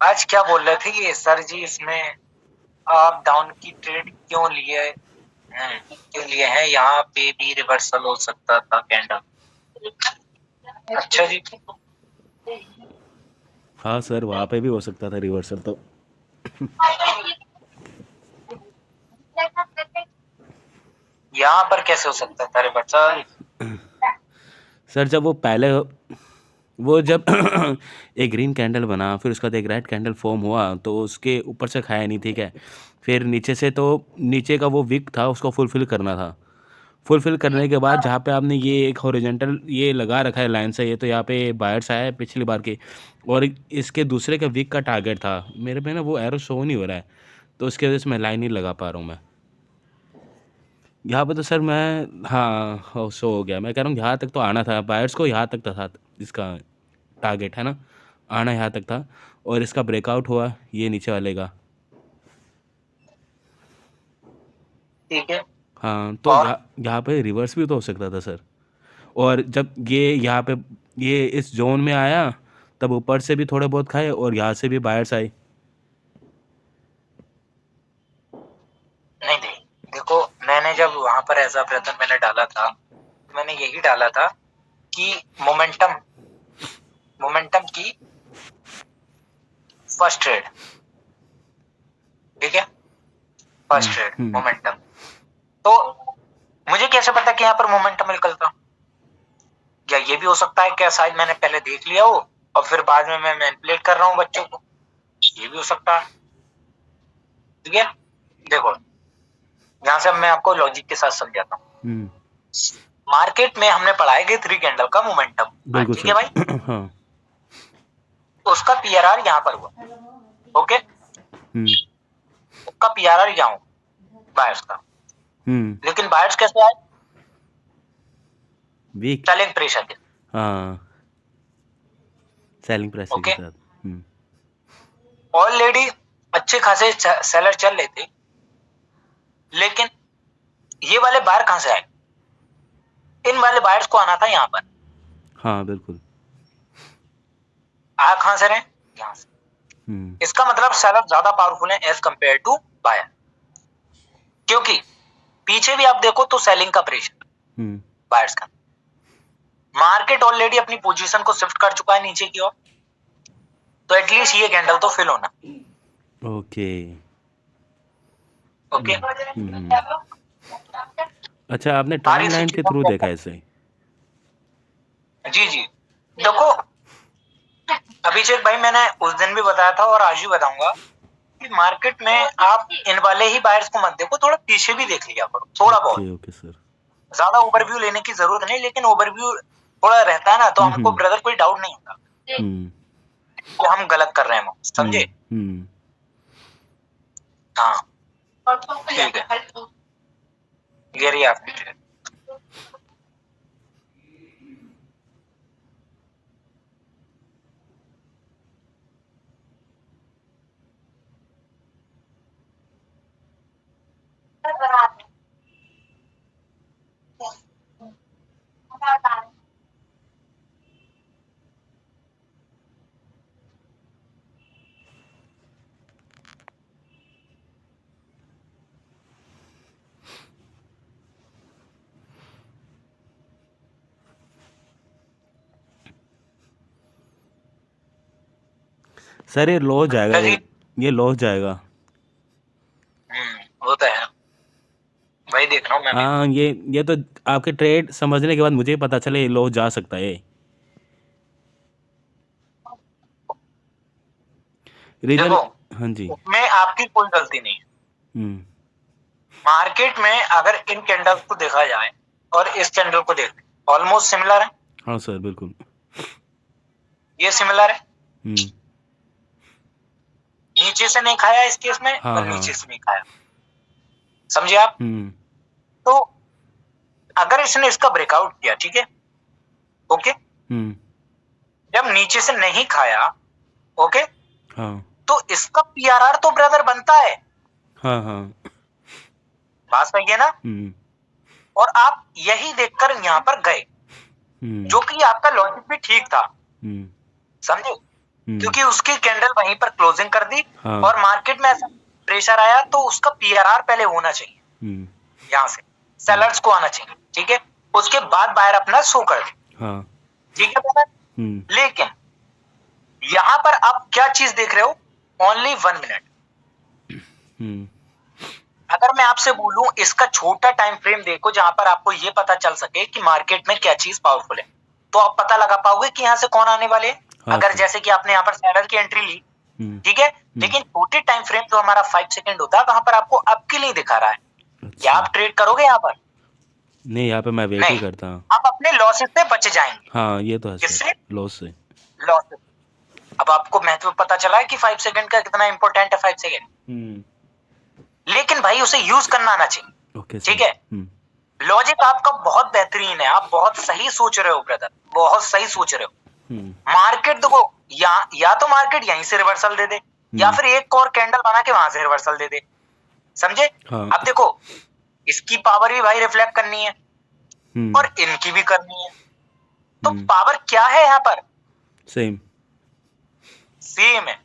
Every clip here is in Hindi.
आज क्या बोल रहे थे कि सर जी इसमें आप डाउन की ट्रेड क्यों लिए क्यों लिए हैं, यहाँ पे भी रिवर्सल हो सकता था कैंडल। अच्छा जी। हाँ सर, वहाँ पे भी हो सकता था रिवर्सल तो। यहाँ पर कैसे हो सकता था रिवर्सल? सर जब वो पहले, वो जब एक ग्रीन कैंडल बना, फिर उसके बाद एक रेड कैंडल फॉर्म हुआ, तो उसके ऊपर से खाया नहीं, ठीक है। फिर नीचे से, तो नीचे का वो विक था, उसको फुलफिल करना था। फुलफिल करने के बाद जहाँ पे आपने ये एक हॉरिजॉन्टल ये लगा रखा है लाइन से, ये तो यहाँ पे बायर्स आया है पिछली बार के। और इसके दूसरे का वीक का टारगेट था मेरे पे ना, वो एरो शो नहीं हो रहा है, तो उसकी वजह से मैं लाइन नहीं लगा पा रहा हूँ मैं यहाँ पे। तो सर मैं, हाँ शो हो गया। मैं कह रहा हूँ यहाँ तक तो आना था, बायर्स को यहाँ तक था इसका टारगेट है ना, आना यहाँ तक था। और इसका ब्रेकआउट हुआ ये नीचे वाले का। ठीक है। हाँ, तो और यहाँ पे रिवर्स भी तो हो सकता था सर। और जब ये यहाँ पे ये इस जोन में आया, तब ऊपर से भी थोड़े बहुत खाए और यहाँ से भी बायर्स आए। नहीं नहीं, देखो मैंने जब वहां पर एज अ ब्रदर मैंने डाला था, मैंने यही डाला था कि मोमेंटम मोमेंटम की फर्स्ट ट्रेड, ठीक है, फर्स्ट हम्म, ट्रेड मोमेंटम। तो मुझे कैसे पता कि यहाँ पर मोमेंटम निकलता? या ये भी हो सकता है क्या शायद मैंने पहले देख लिया हो और फिर बाद में मैं मैनिपुलेट कर रहा हूँ बच्चों को, ये भी हो सकता है। ठीक है, देखो यहाँ से मैं आपको लॉजिक के साथ समझाता हूँ। हम्म, मार्केट में हमने पढ़ा है कि 3 कैंडल का मोमेंटम, बिल्कुल ठीक है सर। भाई। हाँ। तो उसका पीआरआर यहाँ पर हुआ, ओके, हम्म, उसका पीआरआर यहाँ हुआ बायर्स का। हम्म, लेकिन बायर्स कैसे आए? वीक। सेलिंग प्रेशर के, हाँ, सेलिंग प्रेशर के ओके। साथ। हम्म, ऑलरेडी अच्छे खासे सेलर चल रहे थे, लेकिन ये वाले बायर कहां से आए? इन वाले बायर्स को आना था यहाँ पर। हाँ बिल्कुल। आ कहां से रहे? यहाँ से। हम्म, इसका मतलब सेलर ज्यादा पावरफुल है एज कंपेयर टू बायर, क्योंकि पीछे भी आप देखो तो सेलिंग का प्रेशर हम्म, बायर्स का। मार्केट ऑलरेडी अपनी पोजीशन को शिफ्ट कर चुका है नीचे की ओर, तो एटलीस्ट ये कैंडल तो फिल होना, ओके। ओके। हम्म। अच्छा, आपने सारी ट्रेंड लाइन के थ्रू देखा सिचुएशन, है इसे? जी जी। देखो अभिषेक भाई, मैंने उस दिन भी बताया था और आज भी बताऊंगा कि मार्केट में आप इन वाले ही बायर्स को मत देखो, थोड़ा पीछे भी देख लिया करो थोड़ा बहुत। Okay okay sir. ज्यादा ओवरव्यू लेने की जरूरत नहीं, लेकिन ओवरव्यू थोड़ा रहता है ना, तो हमको हम्म, ब्रदर कोई डाउट नहीं होता हम्म, कि हम गलत कर रहे हैं, हम्म, समझे? हम्म। हाँ, ठीक है, ये रही आपकी ट्रेड। सर ये लॉस जाएगा, अच्छा जी। ये लॉस जाएगा। वो तो है, वही देख रहा हूँ मैं भी। हाँ, ये तो आपके ट्रेड समझने के बाद मुझे ही पता चले ये लॉस जा सकता है। रीजन। देखो हाँ जी। उसमें आपकी कोई गलती नहीं है। हम्म, मार्केट में अगर इन कैंडल्स को देखा जाए और इस कैंडल को देख, ऑलमोस्ट सिमिलर है। हाँ सर बिल्कुल। ये सिमिलर है, हम्म, नीचे से नहीं खाया इस केस में हाँ और नीचे हाँ। से नहीं खाया, समझे आप? हम्म, तो अगर इसने इसका ब्रेकआउट किया, ठीक है, ओके, हम्म, जब नीचे से नहीं खाया, ओके, हाँ तो इसका पीआरआर तो ब्रदर बनता है। हाँ हाँ। बात सही है ना? हम्म, और आप यही देखकर यहां पर गए, हम्म, जो कि आपका लॉजिक भी ठीक था, हम्म, समझे? क्योंकि उसकी कैंडल वहीं पर क्लोजिंग कर दी हाँ। और मार्केट में ऐसा प्रेशर आया तो उसका पीआरआर पहले होना चाहिए, यहाँ से सेलर्स को आना चाहिए, ठीक है, उसके बाद बायर अपना शो कर दे, हाँ। ठीक है ब्रदर। लेकिन यहाँ पर आप क्या चीज देख रहे हो, ओनली 1 मिनट। अगर मैं आपसे बोलूं इसका छोटा टाइम फ्रेम देखो जहां पर आपको ये पता चल सके कि मार्केट में क्या चीज पावरफुल है, तो आप पता लगा पाओगे कि यहाँ से कौन आने वाले हैं। हाँ अगर सर। जैसे कि आपने यहाँ पर सेलर की एंट्री ली, ठीक है, लेकिन छोटे टाइम फ्रेम जो हमारा 5 सेकंड होता है वहां पर आपको अप के लिए दिखा रहा है, क्या अच्छा। आप ट्रेड करोगे यहाँ पर? नहीं, यहाँ पे मैं वेट ही नहीं, करता हूँ। आप अपने लॉसेस से बच जाएंगे। हाँ, ये तो है सर, किससे? लॉस से। लॉसेस। अब आपको महत्व पता चला है कि 5 सेकंड का कितना इंपॉर्टेंट है 5 सेकंड, लेकिन भाई उसे यूज करना आना चाहिए, ओके ठीक सर। है। लॉजिक आपका बहुत बेहतरीन है, आप बहुत सही सोच रहे हो ब्रदर, बहुत सही सोच रहे हो। मार्केट देखो, या तो मार्केट यहीं से रिवर्सल दे दे या फिर एक और कैंडल बना के वहां से रिवर्सल दे दे, समझे? हाँ। अब देखो इसकी पावर भी भाई रिफ्लेक्ट करनी है और इनकी भी करनी है, तो पावर क्या है यहाँ पर? सेम। सेम है,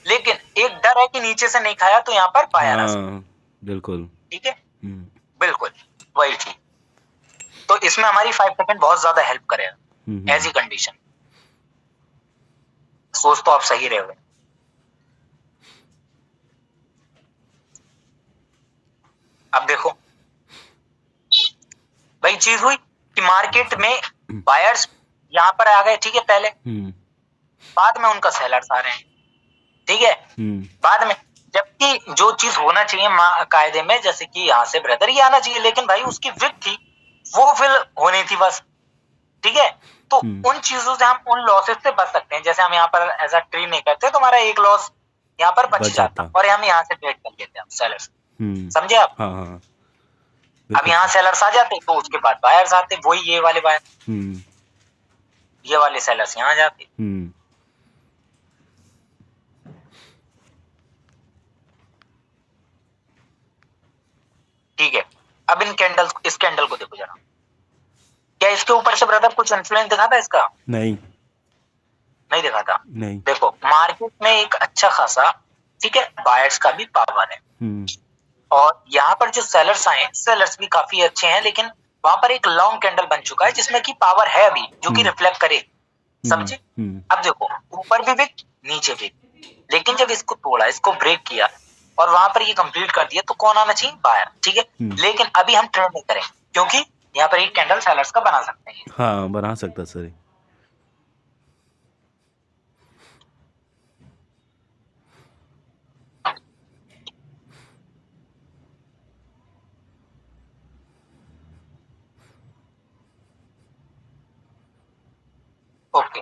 लेकिन एक डर है कि नीचे से नहीं खाया तो यहाँ पर बायर आ सकता है। हाँ, बिल्कुल। ठीक है, बिल्कुल वही चीज। तो इसमें हमारी 5 सेकंड बहुत ज्यादा हेल्प करेगा ऐसी कंडीशन। सोच तो आप सही रहे हुए। अब देखो वही चीज हुई कि मार्केट में बायर्स यहां पर आ गए, ठीक है, पहले, बाद में उनका सेलर्स आ रहे हैं, ठीक है, बाद में। जबकि जो चीज होना चाहिए कायदे में, जैसे कि यहाँ से ब्रदर ही आना चाहिए, लेकिन भाई उसकी विक थी वो फिल होनी थी बस, ठीक है। तो उन चीजों से हम उन लॉसेस से बच सकते हैं, जैसे हम यहाँ पर ऐसा ट्रेड नहीं करते तो हमारा एक लॉस यहाँ पर बच जाता और हम यहाँ से ट्रेड कर लेते हैं सेलर्स, समझे आप? हाँ हाँ, अब यहाँ सेलर्स आ जाते तो उसके बाद बायर्स आते, वही ये वाले बायर, ये वाले सेलर्स यहाँ जाते। ठीक है, अब इन कैंडल्स, इस कैंडल को देखो जरा, क्या इसके ऊपर से ब्रदर कुछ इन्फ्लुएंस दिखा था इसका? नहीं, नहीं दिखा था। नहीं। देखो मार्केट में एक अच्छा खासा, ठीक है, बायर्स का भी पावर है और यहाँ पर जो सेलर्स आए, सेलर्स भी काफी अच्छे हैं, लेकिन वहां पर एक लॉन्ग कैंडल बन चुका है जिसमें की पावर है अभी जो कि रिफ्लेक्ट करे, समझे? अब देखो ऊपर भी विक, नीचे भी, लेकिन जब इसको तोड़ा, इसको ब्रेक किया और वहां पर ये कंप्लीट कर दिया तो कौन आना चाहिए? बायर, ठीक है। लेकिन अभी हम ट्रेड नहीं करेंगे क्योंकि यहाँ पर एक कैंडल सेलर्स का बना सकते हैं। हाँ, बना सकता सर। ओके,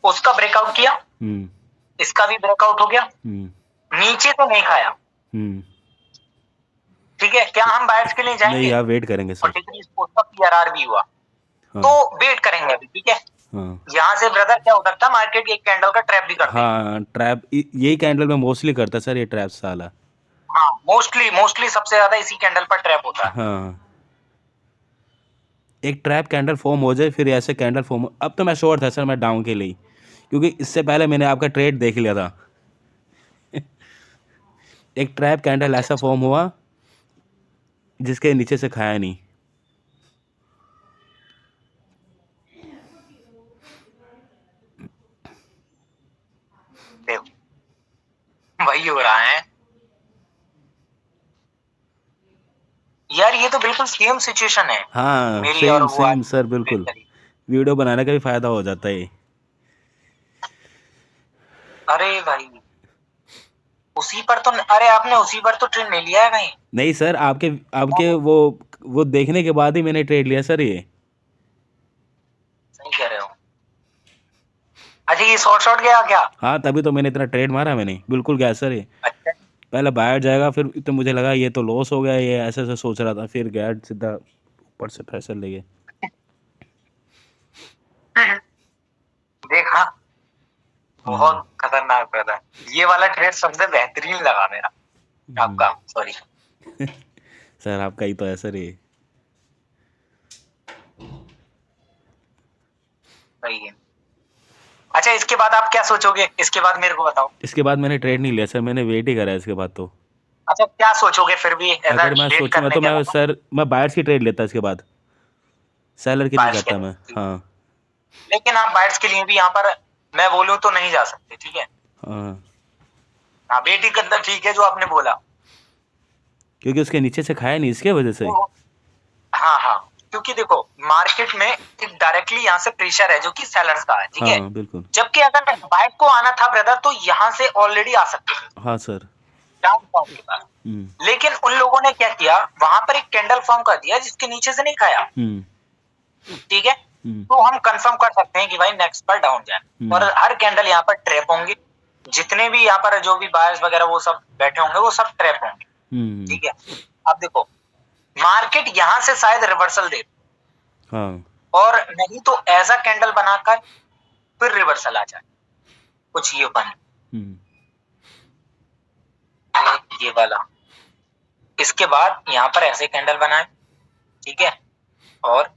उसका ब्रेकआउट किया, इसका भी ब्रेकआउट हो गया, नीचे तो नहीं खाया, ठीक है। क्या हम बायर्स के लिए जाएंगे? नहीं, आप वेट करेंगे सर। उसका पीआरआर भी हुआ, तो वेट करेंगे अभी, ठीक है। यहाँ से ब्रदर क्या हो सकता है, मार्केट एक कैंडल का ट्रैप भी करता है। हाँ, ट्रैप यही कैंडल में मोस्टली करता है सर, ये ट्रैप साला। हाँ, मोस्टली सबसे ज्यादा इसी कैंडल पर ट्रैप होता है। हाँ, एक ट्रैप कैंडल फॉर्म हो जाए फिर ऐसे कैंडल फॉर्म। अब तो मैं श्योर था सर, मैं डाउन के लिए, क्योंकि इससे पहले मैंने आपका ट्रेड देख लिया था। एक ट्रैप कैंडल ऐसा फॉर्म हुआ जिसके नीचे से खाया नहीं। देखो वही हो रहा है यार, ये तो बिल्कुल सेम सिचुएशन है हाँ, मेरी और वो सेम सर, बिल्कुल। वीडियो बनाने का भी फायदा हो जाता है। अरे भाई उसी पर तो, अरे आपने उसी पर तो ट्रेड नहीं लिया है कहीं? नहीं सर, आपके आपके वो देखने के बाद ही मैंने ट्रेड लिया सर ये। सही कह रहे हो। अच्छा ये शॉर्ट गया क्या? हाँ, तभी तो मैंने इतना ट्रेड मारा, मैंने बिल्कुल गया सर ये। अच्छा, पहले बाहर जाएगा, फिर तो मुझे लगा ये तो लॉस हो गया, ये ऐसे ऐसे सोच रहा था, फिर गया सीधा ऊपर से पैसे ले गए। देखा, बहुत खतरनाक था ये वाला ट्रेड, सबसे बेहतरीन लगा मेरा आपका, सॉरी। सर आपका ही तो है सर ये। सही है। अच्छा, इसके बाद आप क्या सोचोगे? इसके बाद मेरे को बताओ। इसके बाद मैंने ट्रेड नहीं लिया सर, मैंने वेट ही करा है इसके बाद तो। अच्छा, क्या सोचोगे फिर भी अगर इधर मैं लेट सोचूंगा करने तो के मैं अलावा? सर मैं बायर्स की ट्रेड लेता इसके बाद, सेलर की नहीं बायर्स के जाता मैं। लिए, हाँ लेकिन आप बायर्स के लिए भी यहाँ पर मैं बोलूँ तो नहीं जा सकते, ठीक है? हाँ, हाँ, बेटी के अंदर ठीक है जो आपने बोला। क्योंकि उसके नीचे से खाया नहीं, इसके वजह से। तो हाँ हाँ, क्योंकि देखो मार्केट में एक डायरेक्टली यहाँ से प्रेशर है जो कि सेलर्स का है, ठीक है? हाँ बिल्कुल। जबकि अगर बाइक को आना था ब्रदर तो यहाँ से ऑलरेडी आ सकते थे हाँ सर। डाउन फॉर्म के पास। लेकिन उन लोगों ने क्या किया, वहां पर एक कैंडल फॉर्म कर दिया जिसके नीचे से नहीं खाया, ठीक है? तो हम कंफर्म कर सकते हैं कि भाई नेक्स्ट पर डाउन जाए और हर कैंडल यहाँ पर ट्रैप होंगे। जितने भी यहाँ पर जो भी बायर्स वगैरह वो सब बैठे होंगे वो सब ट्रैप होंगे, ठीक है? अब देखो मार्केट यहाँ से शायद रिवर्सल दे हाँ और नहीं तो ऐसा कैंडल बनाकर फिर रिवर्सल आ जाए, कुछ ये बन ये वाला। इसके बाद यहाँ पर ऐसे कैंडल बनाए, ठीक है? और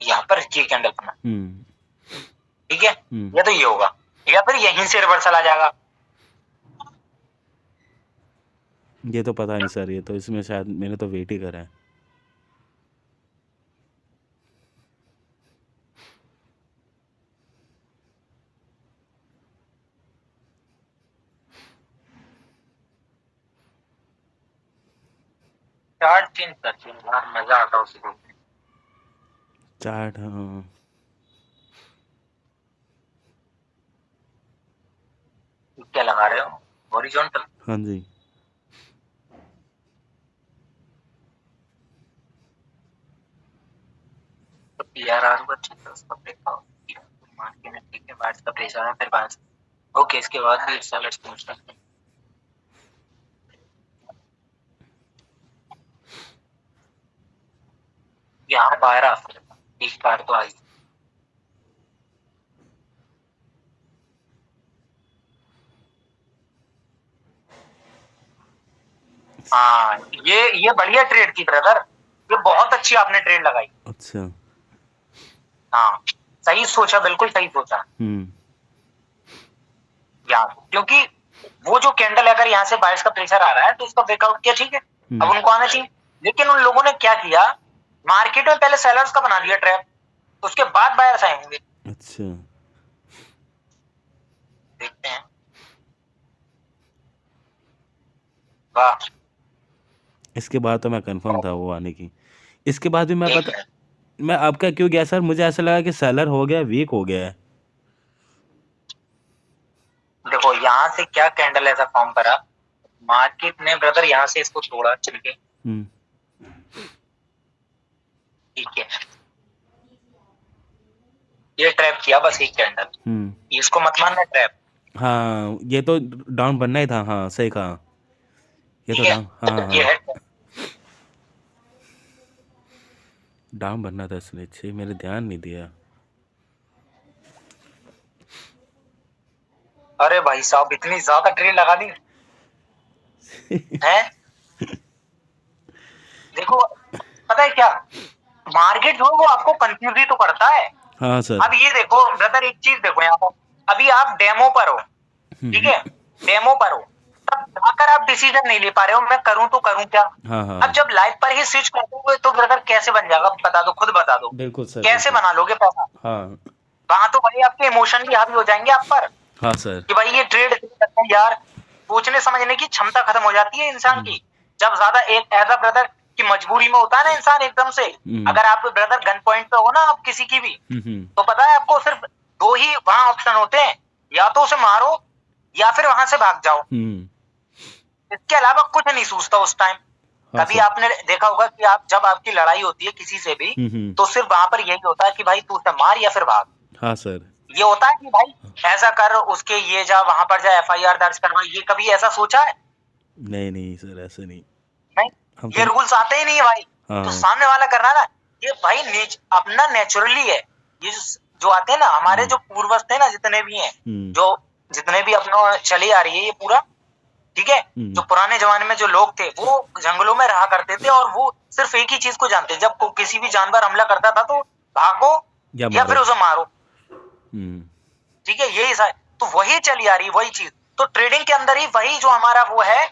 यहाँ पर ये कैंडल बनाए, ठीक है? या तो ये होगा या फिर यहीं से रिवर्सल आ जाएगा। ये तो पता नहीं सर, ये तो इसमें शायद मैंने तो वेट ही करा है। चार्ट चेंज करते हैं यार, मजा आता है उसे देखने। चार्ट, हाँ क्या लगा रहे हो? हॉरिजॉन्टल? हाँ जी। तो पीआरआर को अच्छे से उसका ब्रेकआउट किया, मार्केट में ठीक है, बायर्स का प्रेशर है, फिर बायर्स। ओके, इसके बाद भी सेलर्स पहुंच सकते हैं। यहाँ बाहर आ सकते हैं, एक बार तो आई। हाँ, ये बढ़िया ट्रेड की ब्रदर, ये बहुत अच्छी आपने ट्रेड लगाई। अच्छा। हाँ, सही सोचा, बिल्कुल सही सोचा। यहाँ क्योंकि वो जो कैंडल अगर यहाँ से बायर्स का प्रेशर आ रहा है तो उसका ब्रेकआउट किया, ठीक है? अब उनको आना चाहिए, लेकिन उन लोगों ने क्या किया, मार्केट में पहले सेलर्स का बना दिया ट्रैप, उसके बाद बायर्स आएंगे। अच्छा। देखते हैं। वाह, इसके बाद तो मैं कंफर्म था वो आने की। इसके बाद भी मैं आपका क्यों गया सर, मुझे ऐसा लगा कि सेलर हो गया, वीक हो गया है। देखो यहाँ से क्या कैंडल ऐसा फॉर्म करा, मार्केट ने ब्रदर यहाँ से इसको तोड़ा, चल के, ठीक है? ये ट्रैप किया बस एक कैंडल, इसको मत मानना ट्रैप। हाँ ये तो डाउन बनना ही था, हाँ सही कहा, ये तो डाउन, हाँ ये हाँ है। डाउन बनना था, इसलिए अच्छे मैंने ध्यान नहीं दिया। अरे भाई साहब, इतनी ज्यादा ट्रेड लगा दी है। देखो पता है क्या, मार्केट जो है वो आपको कंफ्यूज ही तो करता है। हाँ सर। अब ये देखो ब्रदर, एक चीज देखो यहाँ पर, अभी आप डेमो पर हो, ठीक है? डेमो पर हो, तब जाकर आप डिसीजन नहीं ले पा रहे हो मैं करूं तो करूं क्या। हाँ हाँ अब जब लाइव पर ही स्विच कर दोगे तो ब्रदर कैसे बन जाएगा, बता दो, खुद बता दो। बिल्कुल सर, कैसे बिल्कुल। बना लोगे पैसा? हाँ वहां तो भाई आपके इमोशन भी हावी हो जाएंगे आप पर, हाँ सर। कि भाई ये ट्रेड करते हैं यार, सोचने समझने की क्षमता खत्म हो जाती है इंसान की। जब ज्यादा एक एज अ ब्रदर की मजबूरी में होता है ना इंसान एकदम से, अगर आप ब्रदर गन पॉइंट पे हो ना आप किसी की भी, तो पता है आपको सिर्फ दो ही वहां ऑप्शन होते हैं, या तो उसे मारो या फिर वहां से भाग जाओ। इसके अलावा कुछ नहीं सूझता उस टाइम। हाँ कभी सर। आपने देखा होगा कि आप जब आपकी लड़ाई होती है किसी से भी, तो सिर्फ वहां पर यही होता है कि भाई तू उसे मार या फिर भाग। हाँ सर। ये होता है कि भाई ऐसा कर, उसके ये जा, वहां पर जा, एफआईआर दर्ज करवा, ये कभी ऐसा सोचा है? नहीं नहीं सर, ऐसे नहीं। नहीं, ये रूल्स आते ही नहीं है भाई। हाँ। तो सामने वाला कर रहा है ना, ये भाई अपना नेचुरली है। ये जो आते हैं ना हमारे जो पूर्वज थे ना, जितने भी हैं, जो जितने भी अपना चली आ रही है ये पूरा, ठीक है? जो पुराने जमाने में जो लोग थे वो जंगलों में रहा करते थे और वो सिर्फ एक ही चीज को जानते, जब किसी भी जानवर हमला करता था तो भागो या फिर उसे मारो। ठीक है, यही तो वही चली आ रही वही चीज। तो ट्रेडिंग के अंदर ही वही जो हमारा वो है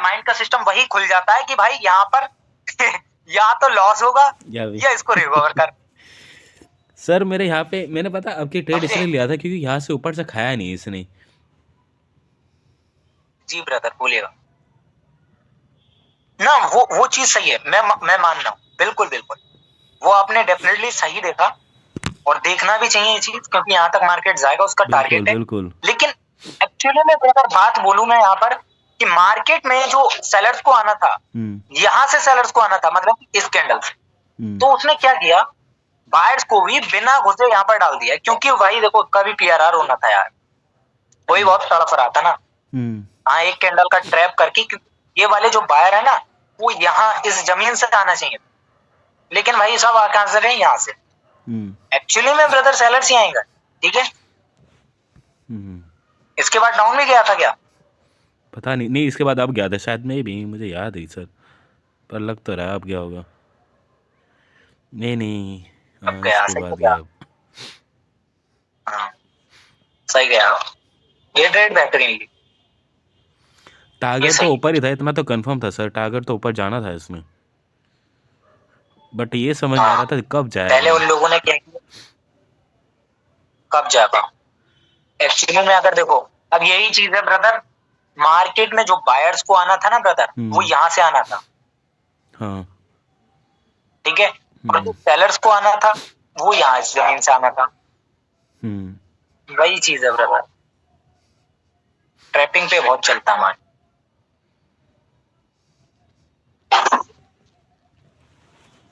माइंड का सिस्टम वही खुल जाता है कि भाई यहाँ पर या तो लॉस होगा या इसको रिकवर कर। सर मेरे यहाँ पे मैंने पता आपकी ट्रेड समझे? इसलिए लिया था क्योंकि यहाँ से ऊपर से खाया नहीं इसने। जी ब्रदर बोलिएगा ना, वो चीज सही है, मैं मान रहा हूँ, बिल्कुल बिल्कुल वो आपने डेफिनेटली सही देखा, और देखना भी चाहिए ये चीज, क्योंकि यहाँ तक मार्केट जाएगा उसका बिल्कुल टारगेट है। बिल्कुल। लेकिन एक्चुअली में अगर बात बोलूं मैं यहाँ पर कि मार्केट में जो सेलर्स को आना था, यहाँ से सेलर्स को आना था, मतलब इस कैंडल से, तो उसने क्या किया, बायर्स को भी बिना घुसे यहाँ पर डाल दिया, क्योंकि भाई देखो उसका भी पीआरआर होना था यार, वही बहुत तड़प रहा था ना। हाँ, एक कैंडल का ट्रैप करके, क्योंकि ये वाले जो बायर है ना वो यहाँ इस जमीन से आना चाहिए, लेकिन भाई सब कहां से रहे, यहाँ से। एक्चुअली में ब्रदर सेलर्स ही आएंगे, ठीक है। इसके बाद डाउन भी गया था क्या? पता नहीं, नहीं इसके बाद अब गया था शायद, में भी मुझे याद है सर, पर लग तो रहा है अब गया होगा। नहीं नहीं, अब हाँ गया, इसके सही बाद गया। गया। हाँ, सही गया, ये ट्रेड बेहतरीन ली, ये टारगेट तो सही। ऊपर ही था, इतना तो कंफर्म था सर, टारगेट तो ऊपर जाना था इसमें, बट ये समझ नहीं आ रहा था कब पहले जाएगा। उन लोगों ने क्या किया, कब जाएगा। एक्चुअली में अगर देखो, अब यही चीज है ब्रदर, मार्केट में जो बायर्स को आना था ना ब्रदर, वो यहाँ से आना था, हाँ। ठीक है, और जो सेलर्स को आना था वो यहाँ इस जमीन से आना था। वही चीज है ब्रदर, ट्रैपिंग पे बहुत चलता है हमारे।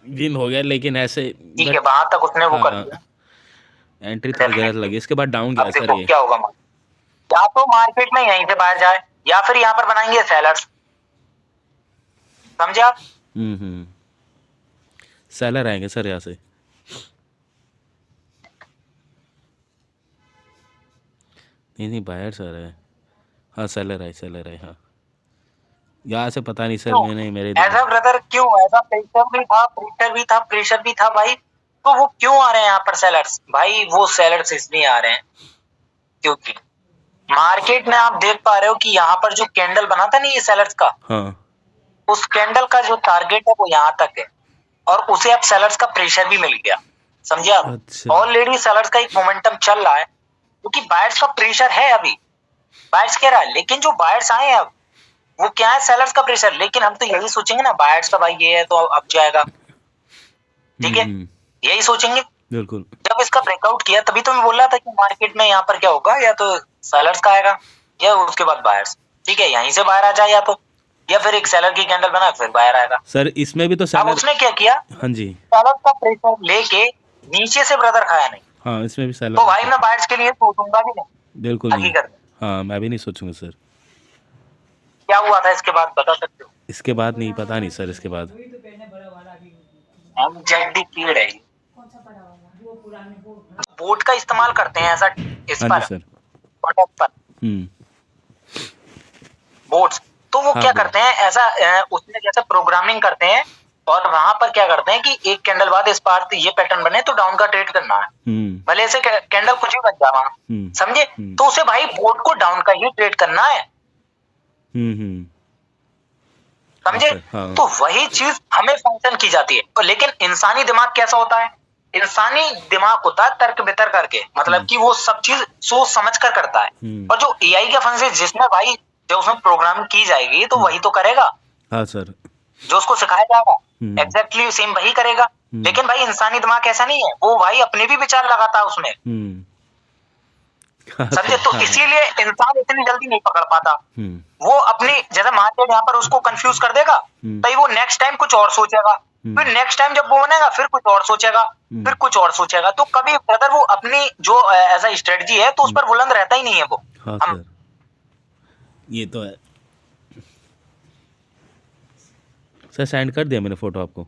विन हो गया लेकिन ऐसे, ठीक है, बट वहां तक उसने वो कर हाँ दिया। एंट्री थोड़ी गलत डेफिनेटली लगी, इसके बाद डाउन अब गया सर देखो ये। क्या होगा, या तो मार्केट में यहीं से बाहर जाए, या फिर यहाँ पर बनाएंगे सेलर्स, समझे आप? सेलर आएंगे सर यहाँ से। नहीं नहीं, बायर सर है, हाँ सेलर है हाँ। यहाँ से पता नहीं सर, क्यों मैंने मेरे ऐसा ब्रदर, क्यों ऐसा? प्रेशर भी था भाई, तो वो क्यों आ रहे हैं यहाँ पर सेलर्स? भाई वो सेलर्स इसलिए आ रहे हैं क्योंकि मार्केट में आप देख पा रहे हो कि यहाँ पर जो कैंडल बना था नहीं ये सेलर्स का, हाँ। उस कैंडल का जो टारगेट है वो यहाँ तक है, और उसे अब सेलर्स का प्रेशर भी मिल गया, समझे आप? अच्छा। ऑलरेडी सेलर्स का एक मोमेंटम चल रहा है, क्योंकि बायर्स का प्रेशर है अभी, बायर्स कह रहा है, लेकिन जो बायर्स आए हैं अब वो क्या है, सेलर्स का प्रेशर। लेकिन हम तो यही सोचेंगे ना, बायर्स का भाई ये है तो अब जाएगा, ठीक है, यही सोचेंगे। बिल्कुल। जब इसका ब्रेकआउट किया तभी तो मैं बोल रहा था कि मार्केट में यहाँ पर क्या होगा, या तो सेलर्स का आएगा या उसके बाद बायर्स, ठीक है, यहीं से बाहर आ जाए, या फिर एक सेलर की कैंडल बनाए फिर बाहर आएगा। सर इसमें भी तो अब सेलर, उसने क्या किया, हाँ जी, सेलर का प्रेशर लेके नीचे से ब्रदर खाया नहीं, हाँ इसमें भी सेलर, तो भाई मैं बायर्स के लिए सोचूंगा भी नहीं बिल्कुल नहीं। हकीकत में। हाँ मैं भी नहीं सोचूंगा सर। क्या हुआ था इसके बाद बता सकते हो? इसके बाद नहीं, पता नहीं सर इसके बाद। एग्जैक्टली कीड़ है, बोट का इस्तेमाल करते हैं ऐसा इस हाँ जी पर, सर। प्रोडक्ट पर, बोट्स, तो वो हाँ क्या बोल। करते हैं ऐसा, उसमें जैसे प्रोग्रामिंग करते हैं, और वहां पर क्या करते हैं कि एक कैंडल बाद इस बार ये पैटर्न बने तो डाउन का ट्रेड करना है, भले से कैंडल कुछ भी बन जा वहां, समझे? तो उसे भाई बोट को डाउन का ही ट्रेड करना है, समझे? हाँ। तो वही चीज हमें फंक्शन की जाती है, लेकिन इंसानी दिमाग कैसा होता है, इंसानी दिमाग होता है तर्क बितर करके, मतलब कि वो सब चीज सोच समझ कर करता है, और जो एआई का फंक्शन जिसमें भाई जब उसमें प्रोग्रामिंग की जाएगी तो वही तो करेगा, हाँ सर। जो उसको सिखाया जाएगा एग्जैक्टली सेम वही करेगा। लेकिन भाई इंसानी दिमाग ऐसा नहीं है, वो भाई अपने भी विचार लगाता है उसमें, समझे? तो इसीलिए इंसान इतनी जल्दी नहीं पकड़ पाता, वो अपनी जैसे मार्केट यहाँ पर उसको कंफ्यूज कर देगा, तो वो नेक्स्ट टाइम कुछ और सोचेगा, फिर नेक्स्ट टाइम जब वो बनेगा फिर कुछ और सोचेगा, फिर कुछ और सोचेगा, तो कभी ब्रदर वो अपनी जो ऐसा स्ट्रेटजी है तो उस पर बुलंद रहता ही नहीं है वो। हाँ हम सर, ये तो है सर। सेंड कर दिया मैंने फोटो आपको।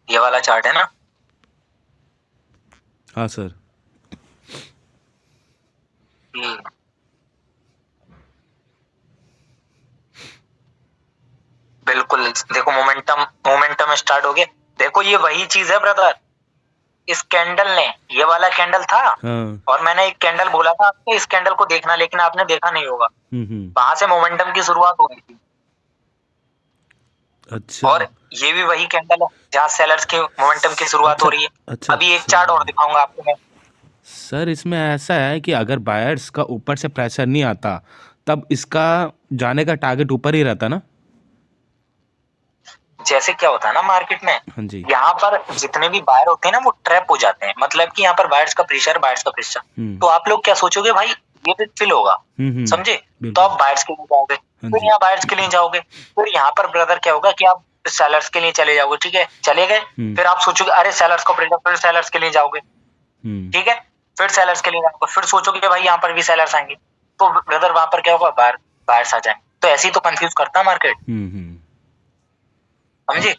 ये वाला चार्ट है ना, हाँ सर। देखो मोमेंटम स्टार्ट हो गया। देखो ये वही चीज है ब्रदर, इस कैंडल ने, ये वाला कैंडल था हाँ। और मैंने एक कैंडल बोला था आपको इस कैंडल को देखना, लेकिन आपने देखा नहीं होगा। वहां से मोमेंटम की शुरुआत हो रही थी। अच्छा और ये भी वही कैंडल है जहाँ सेलर्स के मोमेंटम की शुरुआत हो अच्छा रही है। अच्छा अभी एक चार्ट और दिखाऊंगा आपको मैं। सर, इसमें ऐसा है कि अगर बायर्स का ऊपर से प्रेशर नहीं आता तब इसका जाने का टारगेट ऊपर ही रहता ना। जैसे क्या होता है ना मार्केट में, हाँ जी। यहाँ पर जितने भी बायर होते हैं ना वो ट्रैप हो जाते हैं। मतलब कि यहाँ पर बायर्स का प्रेशर तो आप लोग क्या सोचोगे भाई ये भी फिल होगा, समझे? तो बिल्कुल। आप बायर्स के लिए जाओगे, हाँ फिर जी। यहाँ बायर्स के लिए जाओगे, फिर यहाँ पर ब्रदर क्या होगा कि आप सेलर्स के लिए चले जाओगे, ठीक है, चले गए। फिर आप सोचोगे अरे सेलर्स को प्रेशर, फिर सेलर्स के लिए जाओगे, ठीक है, फिर सेलर्स के लिए जाओगे, फिर सोचोगे कि भाई यहाँ पर भी सेलर्स आएंगे, तो ब्रदर वहां पर क्या होगा, बायर्स आ जाएंगे। तो ऐसे ही तो कंफ्यूज करता है मार्केट, समझे?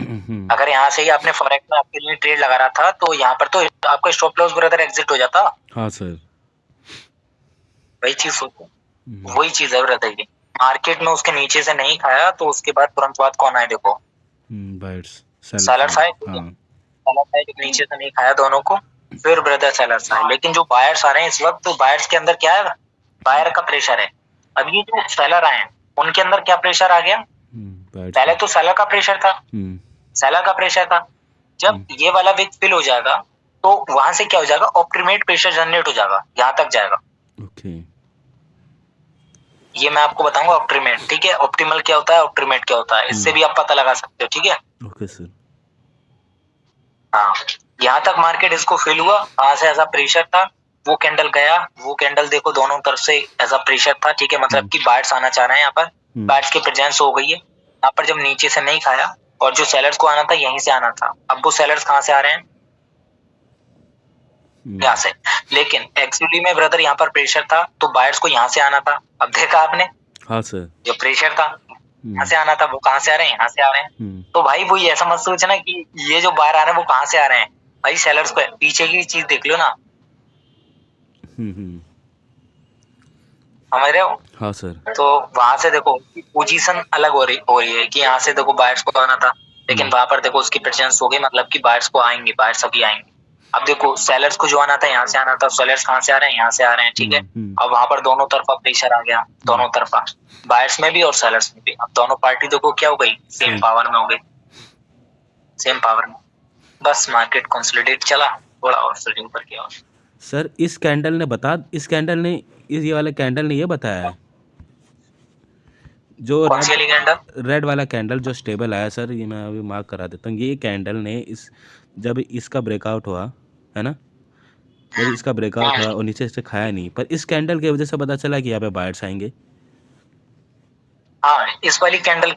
अगर यहाँ से ही आपने फॉरेक्स में आपके लिए ट्रेड लगा रहा था तो यहाँ पर तो आपका स्टॉप लॉस ब्रदर एग्जिट हो जाता। हाँ सर। वही चीज सोचो, वही चीज है ब्रदर। ये मार्केट में उसके नीचे से नहीं खाया तो उसके बाद तुरंत बाद कौन आए देखो, बायर्स, सेलर्स आए। हाँ। सेलर्स आए, जब नीचे से नहीं खाया दोनों को, फिर ब्रदर सेलर्स आए। लेकिन जो बायर्स आ रहे हैं इस वक्त, तो बायर्स के अंदर क्या है, बायर का प्रेशर है। अब ये जो सेलर आए हैं उनके अंदर क्या प्रेशर आ गया, पहले तो सेलर का प्रेशर था, सेलर का प्रेशर था। जब ये वाला विक फिल हो जाएगा तो वहां से क्या हो जाएगा, ऑप्टिमेट प्रेशर जनरेट हो जाएगा, यहाँ तक जाएगा। ओके। ये मैं आपको बताऊंगा ऑप्टिमेट, ठीक है, ऑप्टिमल क्या होता है, ऑप्टिमेट क्या होता है, इससे भी आप पता लगा सकते हो, ठीक है। Okay sir. हाँ, यहाँ तक मार्केट इसको फिल हुआ, वहां से ऐसा प्रेशर था, वो कैंडल गया, वो कैंडल देखो दोनों तरफ से ऐसा प्रेशर था, ठीक है, मतलब कि बायर्स आना चाह रहे हैं, यहाँ पर बायर्स की प्रेजेंस हो गई है। यहाँ पर जब नीचे से नहीं खाया और जो सेलर्स को आना था यहीं से आना था, अब वो सेलर्स कहाँ से आ रहे हैं, यहाँ से। लेकिन एक्चुअली में ब्रदर यहाँ पर प्रेशर था तो बायर्स को यहाँ से आना था। अब देखा आपने, हाँ सर। जो प्रेशर था यहाँ से आना था, वो कहाँ से आ रहे हैं, यहाँ से आ रहे हैं। तो भाई वो ये ऐसा मत सोचना कि ये जो बाहर आ रहे हैं वो कहाँ से आ रहे हैं, भाई सेलर्स को पीछे की चीज देख लो ना, समझ रहे हो? हाँ सर। तो वहां से देखो पोजीशन अलग हो रही है कि यहाँ से देखो बायर्स को आना था, लेकिन वहां पर देखो उसकी प्रेजेंस हो गई, मतलब कि बायर्स को आएंगे, बायर्स अभी आएंगे। अब देखो सेलर्स को जो आना था यहाँ से आना था, सेलर्स कहाँ से आ रहे हैं, यहाँ से आ रहे हैं, ठीक है। अब वहां पर दोनों तरफा प्रेशर आ गया, दोनों तरफा, बायर्स में भी और सेलर्स में भी। अब दोनों पार्टी देखो क्या हो गई, सेम पावर में हो गई, सेम पावर में। बस मार्केट कंसोलिडेट चला थोड़ा और फिर ऊपर किया। सर इस कैंडल ने ये वाले कैंडल ने ये बताया है जो कौन सी वाली कैंडल, रेड वाला कैंडल जो स्टेबल आया सर, ये मैं अभी मार्क करा देता हूँ। ये कैंडल ने जब इसका ब्रेकआउट हुआ है ना, जब इसका ब्रेकआउट हुआ और नीचे से खाया नहीं, पर इस कैंडल की वजह से पता चला कि यहाँ पे बायर्स आएंगे। हाँ, इस वाली कैंडल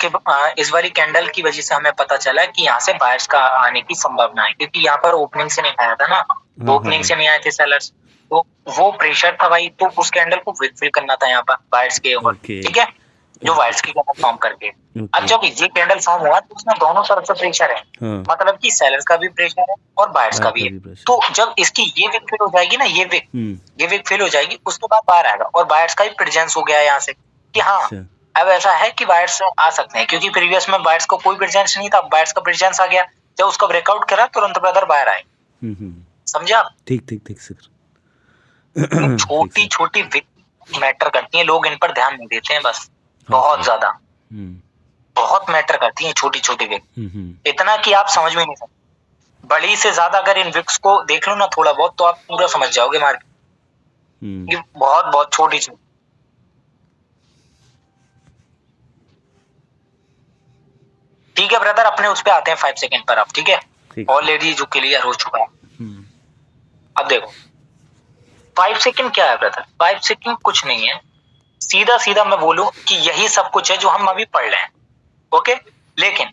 की वजह से हमें पता चला कि यहाँ से बायर्स का आने की संभावना है, क्योंकि यहाँ पर ओपनिंग से नहीं खाया था ना, ओपनिंग से नहीं आए थे सेलर्स, तो वो प्रेशर था भाई, तो उस कैंडल को फिल करना था यहाँ पर बायर्स के ऊपर, ठीक है, जो बायर्स की कैंडल फॉर्म करके। अब जब ये कैंडल फॉर्म हुआ तो उसमें दोनों तरफ से प्रेशर है, मतलब कि सेलर्स का भी प्रेशर है और बायर्स का भी है। तो जब इसकी ये विक फिल हो जाएगी ना, ये विक फिल हो जाएगी, उसके बाद बाहर आएगा और बायर्स का भी प्रेजेंस हो गया यहाँ से कि हाँ अब ऐसा है कि बायर्स आ सकते हैं, क्योंकि प्रीवियस में बायर्स को कोई प्रेजेंस नहीं था, बायर्स का प्रेजेंस आ गया, जब उसका ब्रेकआउट करा तुरंत ब्रदर बाहर आए। समझे आप? ठीक सर। छोटी छोटी विक मैटर करती हैं, लोग इन पर ध्यान नहीं देते हैं, बस बहुत ज्यादा, बहुत मैटर करती हैं छोटी छोटी विक, इतना कि आप समझ में नहीं सकते। बड़ी से ज्यादा अगर इन विक्स को देख लो ना थोड़ा बहुत, तो आप पूरा समझ जाओगे मार्केट, ये बहुत बहुत छोटी छोटी। ठीक है ब्रदर, अपने उस पे आते हैं 5 सेकंड पर आप, ठीक है, ऑलरेडी जो क्लियर हो चुका है। अब देखो 5 सेकंड क्या है ब्रदर, 5 सेकंड कुछ नहीं है, सीधा सीधा मैं बोलूं कि यही सब कुछ है जो हम अभी पढ़ रहे हैं, ओके। लेकिन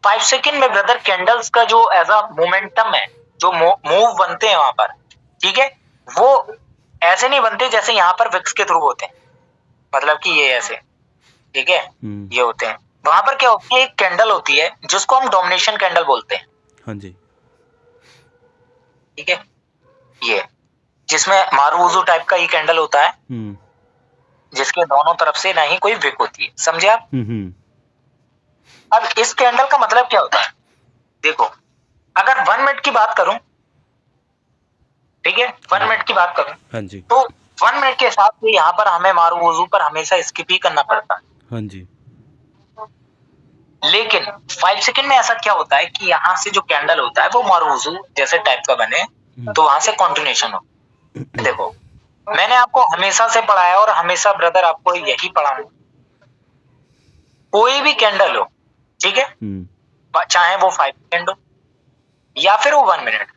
5 सेकंड में ब्रदर कैंडल्स का जो एज अ मोमेंटम है, जो मूव बनते हैं वहां पर, ठीक है, वो ऐसे नहीं बनते जैसे यहाँ पर विक्स के थ्रू होते हैं, मतलब कि ये ऐसे, ठीक है, ये होते हैं। वहां पर क्या होती है, एक कैंडल होती है जिसको हम डोमिनेशन कैंडल बोलते हैं, हाँ जी, ठीक है, ये जिसमें मारूवुजू टाइप का ये कैंडल होता है, जिसके दोनों तरफ से ना ही कोई विक होती है, समझे आप? अब इस कैंडल का मतलब क्या होता है, देखो अगर 1 मिनट की बात करूं, ठीक है 1 मिनट की बात करूं, हाँ जी, तो 1 मिनट के हिसाब से यहाँ पर हमें मारूवुजू पर हमेशा स्किप ही करना पड़ता है। हाँ जी, लेकिन 5 सेकंड में ऐसा क्या होता है कि यहाँ से जो कैंडल होता है वो मारूवुजू जैसे टाइप का बने, तो वहां से कंटिन्यूएशन हो। देखो मैंने आपको हमेशा से पढ़ाया और हमेशा ब्रदर आपको यही पढ़ाऊंगा, कोई भी कैंडल हो, ठीक है, चाहे वो 5 सेकंड हो या फिर वो 1 मिनट,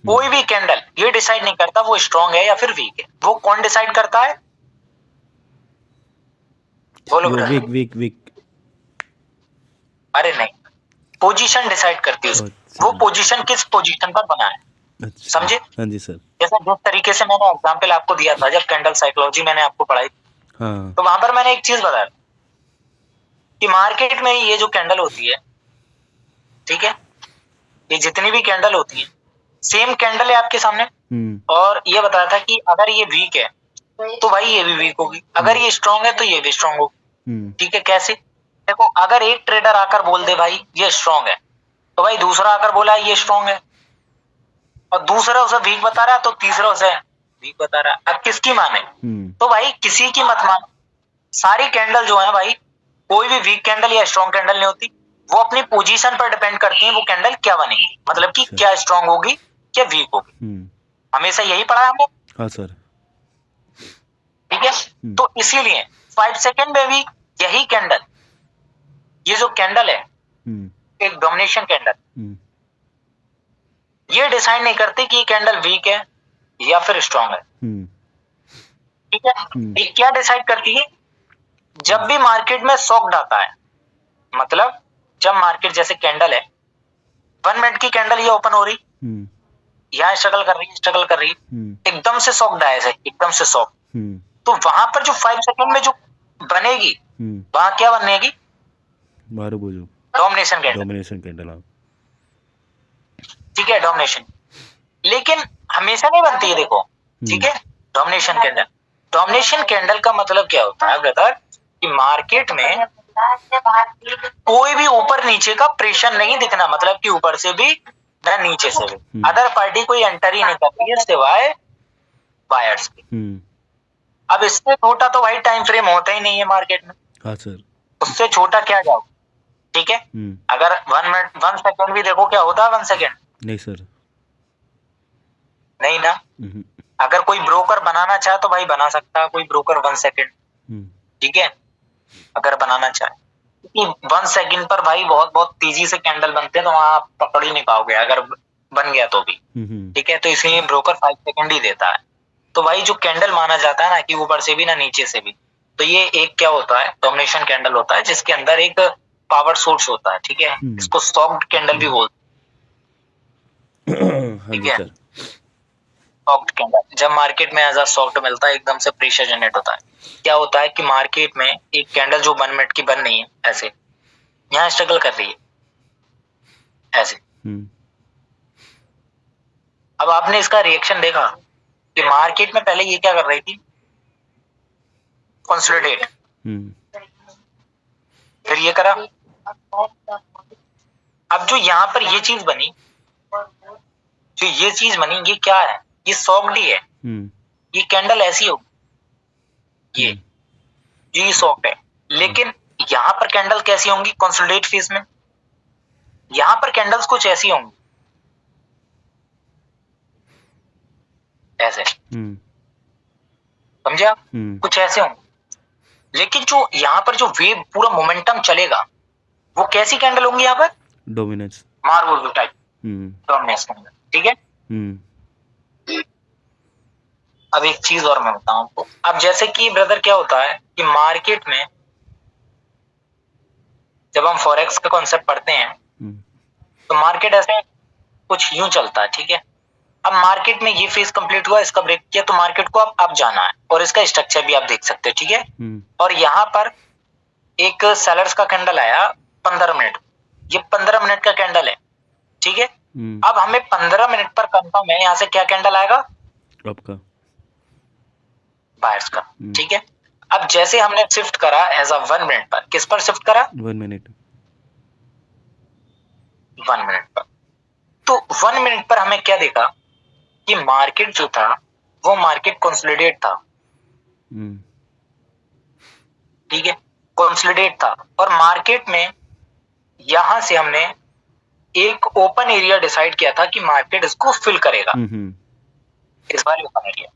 कोई भी कैंडल ये डिसाइड नहीं करता वो स्ट्रांग है या फिर वीक है। वो कौन डिसाइड करता है, बोलो वो ब्रदर। Week week. अरे नहीं, पोजीशन डिसाइड करती है अच्छा, वो पोजीशन किस पोजीशन पर बना है, अच्छा, समझे। हाँ जी सर, जैसा जिस तरीके से मैंने एग्जांपल आपको दिया था जब कैंडल साइकोलॉजी मैंने आपको पढ़ाई, हाँ, तो वहां पर मैंने एक चीज बताया कि मार्केट में ये जो कैंडल होती है, ठीक है, ये जितनी भी कैंडल होती है सेम कैंडल है आपके सामने, और ये बताया था कि अगर ये वीक है तो भाई ये भी वीक होगी, अगर ये स्ट्रांग है तो ये भी स्ट्रांग होगी। ठीक है, कैसे, देखो अगर एक ट्रेडर आकर बोल दे भाई ये स्ट्रांग है, तो भाई दूसरा आकर बोला ये स्ट्रांग है, और दूसरा उसे वीक बता रहा है तो तीसरा उसे वीक बता रहा है। अब किसकी माने, तो भाई किसी की मत मान। सारी कैंडल जो है भाई, कोई भी वीक कैंडल या स्ट्रांग कैंडल नहीं होती, वो अपनी पोजीशन पर डिपेंड करती है वो कैंडल क्या बनेगी, मतलब कि अच्छा, क्या स्ट्रांग होगी क्या वीक होगी। हमेशा यही पढ़ा है हमने, हाँ सर, ठीक है। तो इसीलिए 5 सेकंड में भी यही कैंडल, ये जो कैंडल है एक डोमिनेशन कैंडल, ये डिसाइड नहीं करते कि ये कैंडल वीक है या फिर स्ट्रांग है, ठीक है। ये क्या डिसाइड करती है, जब भी मार्केट में शॉक आता है, मतलब जब मार्केट जैसे कैंडल है 1 मिनट की कैंडल ये ओपन हो रही, यहाँ स्ट्रगल कर रही एकदम से शॉक आया है, एकदम से शॉक, तो वहां पर जो 5 सेकंड में जो बनेगी वहां क्या बनेगी, मारूबुजू, डोमिनेशन कैंडल, हाँ, ठीक है, डोमिनेशन। लेकिन हमेशा नहीं बनती है, देखो ठीक है। डोमिनेशन कैंडल का मतलब क्या होता है ब्रदर, कि मार्केट में कोई भी ऊपर नीचे का प्रेशर नहीं दिखना, मतलब कि ऊपर से भी ना नीचे से भी अदर पार्टी कोई एंटर ही नहीं कर रही है सिवाय बायर्स की। अब इससे छोटा तो भाई टाइम फ्रेम होता ही नहीं है मार्केट में, हाँ सर, उससे छोटा क्या जाओ, ठीक है। अगर 1 मिनट 1 सेकंड भी देखो क्या होता है 1 सेकंड, नहीं सर, नहीं ना। अगर कोई ब्रोकर बनाना चाहे तो भाई बना सकता है कोई ब्रोकर 1 सेकंड, ठीक है, अगर बनाना चाहे, क्योंकि 1 सेकंड पर भाई बहुत बहुत तेजी से कैंडल बनते हैं, तो वहां आप पकड़ ही नहीं पाओगे अगर बन गया तो भी, ठीक है। तो इसलिए ब्रोकर 5 सेकंड ही देता है। तो भाई जो कैंडल माना जाता है ना कि ऊपर से भी ना नीचे से भी, तो ये एक क्या होता है, डोमिनेशन कैंडल होता है, जिसके अंदर एक पावर सोर्स होता है, ठीक है। इसको सॉफ्ट कैंडल भी बोलते हैं, हाँ ठीक जी है। सर, सॉफ्ट कैंडल जब मार्केट में एज अ सॉफ्ट मिलता है, एकदम से प्रेशर जनरेट होता है, क्या होता है कि मार्केट में एक कैंडल जो 1 मिनट की बन रही है ऐसे, यहाँ स्ट्रगल कर रही है ऐसे, अब आपने इसका रिएक्शन देखा कि मार्केट में पहले ये क्या कर रही थी, कंसोलिडेट, फिर ये करा, अब जो यहाँ पर ये चीज बनी, जो ये चीज बनी, ये क्या है, ये सॉफ्ट ही है, ये कैंडल ऐसी हो, ये सॉफ्ट है। लेकिन यहाँ पर कैंडल कैसी होंगी कंसोलिडेट फेज में, यहाँ पर कैंडल्स कुछ ऐसी होंगी ऐसे, समझे आप, कुछ ऐसे होंगे। लेकिन जो यहाँ पर जो वेव पूरा मोमेंटम चलेगा वो कैसी कैंडल होंगी, यहाँ पर dominance, Marvel type dominance candle, ठीक है। अब एक चीज और मैं बताऊं आपको, अब जैसे कि ब्रदर क्या होता है कि मार्केट में जब हम फॉरेक्स का कॉन्सेप्ट पढ़ते हैं तो मार्केट ऐसे कुछ यूं चलता है, ठीक है। अब मार्केट में ये फेज कंप्लीट हुआ, इसका ब्रेक किया, तो मार्केट को अब जाना है, और इसका स्ट्रक्चर भी आप देख सकते हो, ठीक है। और यहाँ पर एक सेलर्स का कैंडल आया 15 मिनट, ये 15 मिनट का कैंडल है, ठीक है। अब हमें 15 मिनट पर कंफर्म है यहाँ से क्या कैंडल आएगा, आपका बायर्स का, ठीक है। अब जैसे हमने शिफ्ट करा एज अ 1 मिनट पर, किस पर शिफ्ट करा, 1 मिनट, 1 मिनट पर। तो 1 मिनट पर हमें क्या देखा कि मार्केट जो था वो मार्केट कंसोलिडेट था, हम्म ठीक है, कंसोलिडेट था। और मार्केट में यहां से हमने एक ओपन एरिया डिसाइड किया था कि मार्केट इसको फिल करेगा, हम्म इस बार ओपन एरिया।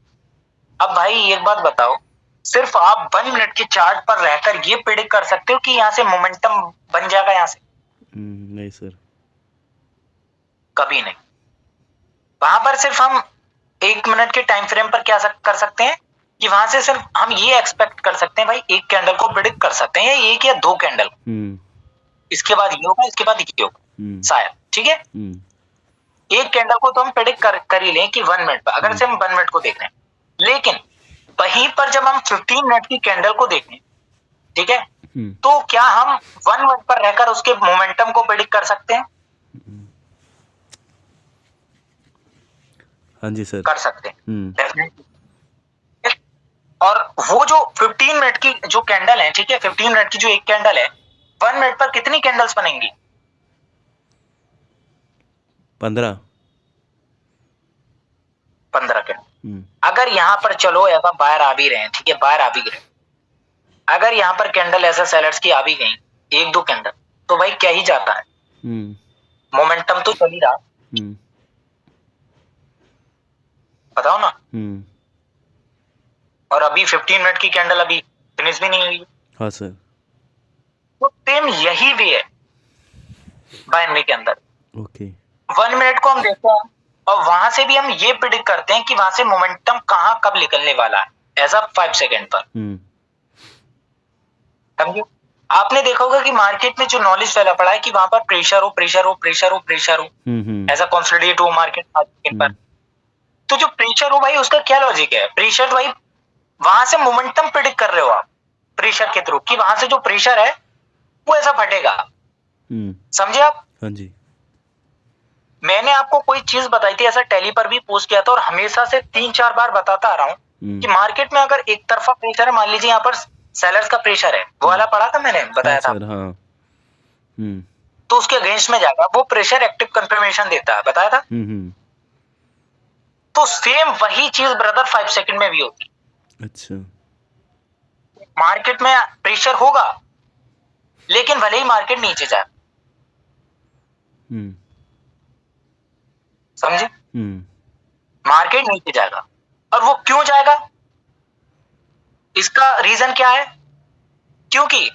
अब भाई एक बात बताओ, सिर्फ आप 1 मिनट के चार्ट पर रहकर ये प्रिडिक्ट कर सकते हो कि यहाँ से मोमेंटम बन जाएगा यहाँ से? नहीं सर। कभी नहीं। वहां पर सिर्फ हम 1 मिनट के टाइम फ्रेम पर क्या कर सकते हैं कि वहां से सिर्फ हम ये एक्सपेक्ट कर सकते हैं भाई, एक कैंडल को प्रिडिक्ट कर सकते हैं, या एक या दो कैंडल, इसके बाद ये होगा, इसके बाद ये होगा शायद, ठीक है। एक कैंडल को तो हम प्रिडिक्ट कर ही लें कि 1 मिनट पर, अगर से हम 1 मिनट को देख रहे हैं। लेकिन वहीं पर जब हम 15 मिनट की कैंडल को देखें, ठीक है, तो क्या हम 1 मिनट पर रहकर उसके मोमेंटम को प्रिडिक्ट कर सकते हैं? हाँ जी सर। कर सकते हैं, डेफिनेटली। और वो जो 15 मिनट की जो कैंडल है, ठीक है, 15 मिनट की जो एक कैंडल है, 1 मिनट पर कितनी कैंडल्स बनेंगी? 15 कैंडल। अगर यहां पर चलो ऐसा बाहर आ भी रहे हैं, ठीक है, बाहर आ भी गए, अगर यहां पर कैंडल ऐसा सेलर्स की आ भी गई, एक दो कैंडल, तो भाई क्या ही जाता है, मोमेंटम तो चल ही रहा। बताओ ना। और अभी 15 मिनट की कैंडल अभी फिनिश भी नहीं हुई। हाँ सर। तो सेम यही वे है बाइनरी के अंदर। ओके। 1 मिनट को हम देखते हैं और वहां से भी हम ये प्रिडिक्ट करते हैं कि वहां से मोमेंटम कहां कब निकलने वाला है, एज अ 5 सेकेंड पर। समझे? आपने देखा होगा कि मार्केट में जो नॉलेज फैला पड़ा है कि वहां पर प्रेशर हो, प्रेशर हो, प्रेशर हो, प्रेशर हो, ऐसा कंसोलिडेट हो मार्केट 5 सेकेंड पर। तो जो प्रेशर हो भाई, उसका क्या लॉजिक है? प्रेशर भाई, वहां से मोमेंटम प्रिडिक्ट कर रहे हो आप प्रेशर के थ्रू, कि वहां से जो प्रेशर है वो ऐसा फटेगा। समझे आप? हाँ जी। मैंने आपको कोई चीज बताई थी, ऐसा टेली पर भी पोस्ट किया था, और हमेशा से 3-4 बार बताता आ रहा हूं कि मार्केट में अगर एक तरफा प्रेशर है, मान लीजिए यहाँ पर सेलर्स का प्रेशर है, वो वाला पढ़ा था मैंने, बताया था। हाँ। तो उसके अगेंस्ट में जाएगा, वो प्रेशर एक्टिव कंफर्मेशन देता है, बताया था। तो सेम वही चीज ब्रदर 5 सेकंड में भी होती। अच्छा। मार्केट में प्रेशर होगा, लेकिन भले ही मार्केट नीचे जाए, समझे, मार्केट नीचे जाएगा। और वो क्यों जाएगा? इसका रीजन क्या है? क्योंकि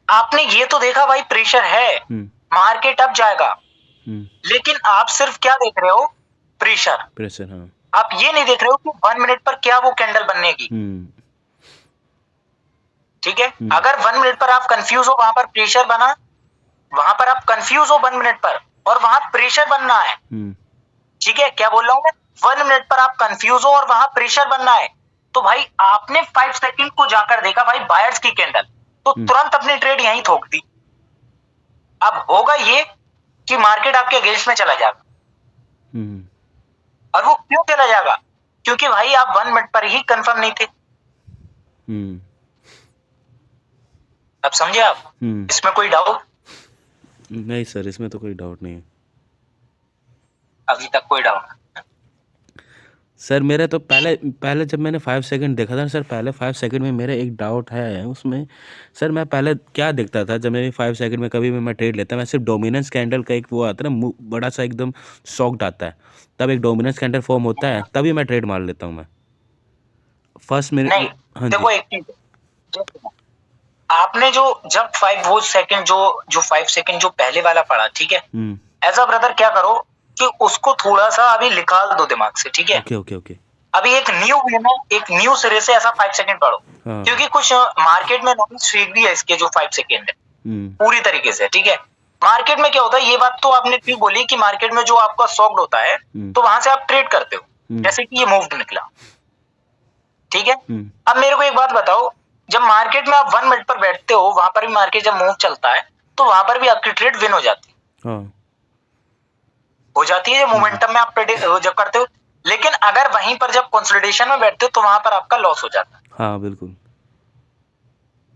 आपने ये तो देखा भाई, प्रेशर है, मार्केट अब जाएगा, लेकिन आप सिर्फ क्या देख रहे हो? प्रेशर। हाँ। आप ये नहीं देख रहे हो कि 1 मिनट पर क्या वो कैंडल बनने की। ठीक है, अगर 1 मिनट पर आप कंफ्यूज हो, वहां पर प्रेशर बना, वहां पर आप कंफ्यूज हो 1 मिनट पर, और वहां प्रेशर बनना है। ठीक है, क्या बोल रहा हूं मैं? 1 मिनट पर आप कंफ्यूज हो और वहां प्रेशर बनना है, तो भाई आपने 5 सेकंड को जाकर देखा भाई बायर्स की कैंडल, तो तुरंत अपनी ट्रेड यहीं ठोक दी। अब होगा ये कि मार्केट आपके अगेंस्ट में चला जाएगा। और वो क्यों चला जाएगा? क्योंकि भाई आप 1 मिनट पर ही कंफर्म नहीं थे। अब समझे आप? इसमें कोई डाउट? नहीं सर, इसमें तो कोई डाउट नहीं है। अभी तक कोई डाउट? सर मेरा तो पहले जब मैंने 5 सेकंड देखा था सर, पहले 5 सेकंड में मेरा एक डाउट है उसमें। सर मैं पहले क्या देखता था, जब मेरे 5 सेकंड में कभी भी मैं ट्रेड लेता, मैं सिर्फ डोमिनेंस कैंडल का एक वो आता है ना, बड़ा सा एकदम सॉक्ड आता है, तब एक डोमिनेंस कैंडल फॉर्म होता है, तभी मैं ट्रेड मार लेता हूँ मैं फर्स्ट मेरे। नहीं, हाँ जी। देखो एक चीज, आपने जो जब 5 सेकंड जो 5 सेकंड जो पहले वाला पढ़ा, ठीक है, ऐसा ब्रदर क्या करो कि उसको थोड़ा सा अभी निकाल दो दिमाग से, ठीक है। ओके। अभी एक न्यू सिरे से ऐसा 5 सेकंड पढ़ो, क्योंकि कुछ मार्केट में नॉलेज फेक भी है इसके, जो 5 सेकंड है पूरी तरीके से, ठीक है। मार्केट में क्या होता है, ये बात तो आपने ठीक बोली कि मार्केट में जो आपका सॉक्ड होता है, तो वहां से आप ट्रेड करते हो, जैसे कि ये मूव्ड निकला, ठीक है। अब मेरे को एक बात बताओ, जब मार्केट में आप 1 मिनट पर बैठते हो, वहां पर भी मार्केट जब मूव चलता है, तो वहां पर भी आपकी ट्रेड विन हो जाती है। हो जाती है मोमेंटम में आप जब करते हो। लेकिन अगर वहीं पर जब कंसोलिडेशन में बैठते हो, तो वहां पर आपका लॉस हो जाता है। हाँ बिल्कुल।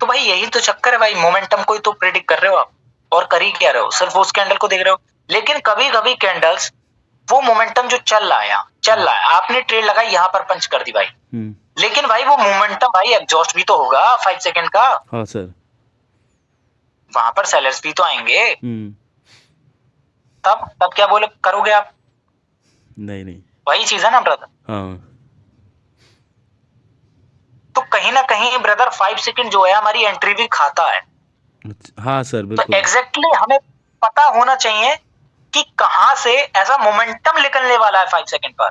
तो भाई यही तो चक्कर है भाई, मोमेंटम को ही तो प्रेडिक्ट कर रहे हो आप, और कर ही क्या रहे हो? सिर्फ उस कैंडल को देख रहे हो। लेकिन कभी कभी कैंडल्स वो मोमेंटम जो चल रहा है, आपने ट्रेड लगाई यहाँ पर पंच कर दी भाई, लेकिन भाई वो मोमेंटम भाई एग्जॉस्ट भी तो होगा 5 सेकंड का, हाँ सर। वहां पर सेलर्स भी तो आएंगे, तब क्या बोले करोगे आप? नहीं। वही चीज है ना ब्रदर। हाँ। तो कहीं ना कहीं ब्रदर 5 सेकंड जो है हमारी एंट्री भी खाता है। हाँ सर तो बिल्कुल। एग्जैक्टली हमें पता होना चाहिए कि कहां से ऐसा मोमेंटम निकलने वाला है 5 सेकंड पर,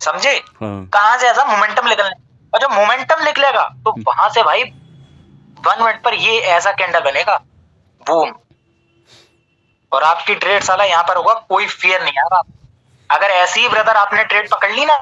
समझे? हाँ। कहां से ऐसा मोमेंटम निकलने, और जब मोमेंटम निकलेगा तो वहां से भाई 1 मिनट पर ये ऐसा कैंडल बनेगा, बूम, और आपकी ट्रेड साला यहाँ पर होगा, कोई फियर नहीं आ रहा। अगर ऐसी ही ब्रदर आपने ट्रेड पकड़ ली ना,